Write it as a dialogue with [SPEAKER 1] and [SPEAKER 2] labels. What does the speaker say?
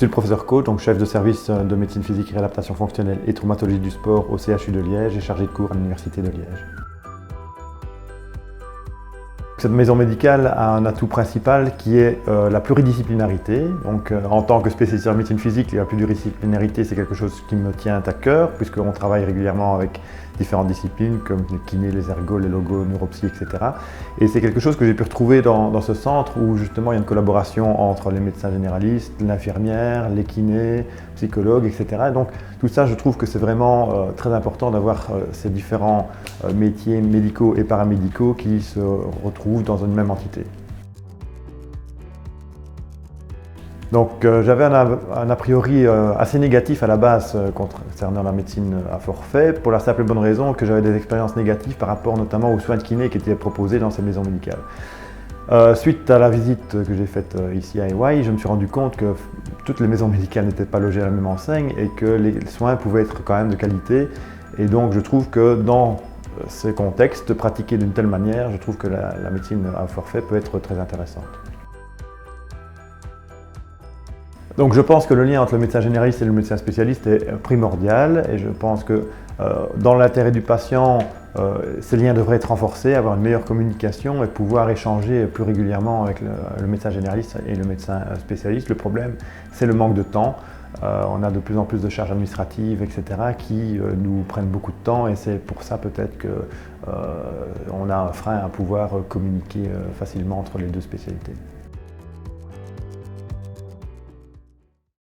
[SPEAKER 1] suis le professeur coach, donc chef de service de médecine physique et réadaptation fonctionnelle et traumatologie du sport au CHU de Liège et chargé de cours à l'Université de Liège. Cette maison médicale a un atout principal qui est la pluridisciplinarité. Donc, en tant que spécialiste en médecine physique, la pluridisciplinarité c'est quelque chose qui me tient à cœur puisqu'on travaille régulièrement avec différentes disciplines comme les kinés, les ergos, les logos, neuropsy, etc. Et c'est quelque chose que j'ai pu retrouver dans ce centre où justement il y a une collaboration entre les médecins généralistes, l'infirmière, les kinés, psychologues, etc. Et donc tout ça, je trouve que c'est vraiment très important d'avoir ces différents métiers médicaux et paramédicaux qui se retrouvent dans une même entité. Donc j'avais un a priori assez négatif à la base concernant la médecine à forfait, pour la simple et bonne raison que j'avais des expériences négatives par rapport notamment aux soins de kiné qui étaient proposés dans ces maisons médicales. Suite à la visite que j'ai faite ici à EY, je me suis rendu compte que toutes les maisons médicales n'étaient pas logées à la même enseigne et que les soins pouvaient être quand même de qualité. Et donc je trouve que dans ces contextes, pratiqués d'une telle manière, je trouve que la médecine à forfait peut être très intéressante. Donc je pense que le lien entre le médecin généraliste et le médecin spécialiste est primordial et je pense que dans l'intérêt du patient, ces liens devraient être renforcés, avoir une meilleure communication et pouvoir échanger plus régulièrement avec le médecin généraliste et le médecin spécialiste. Le problème, c'est le manque de temps. On a de plus en plus de charges administratives, etc., qui nous prennent beaucoup de temps et c'est pour ça peut-être qu'on a un frein à pouvoir communiquer facilement entre les deux spécialités.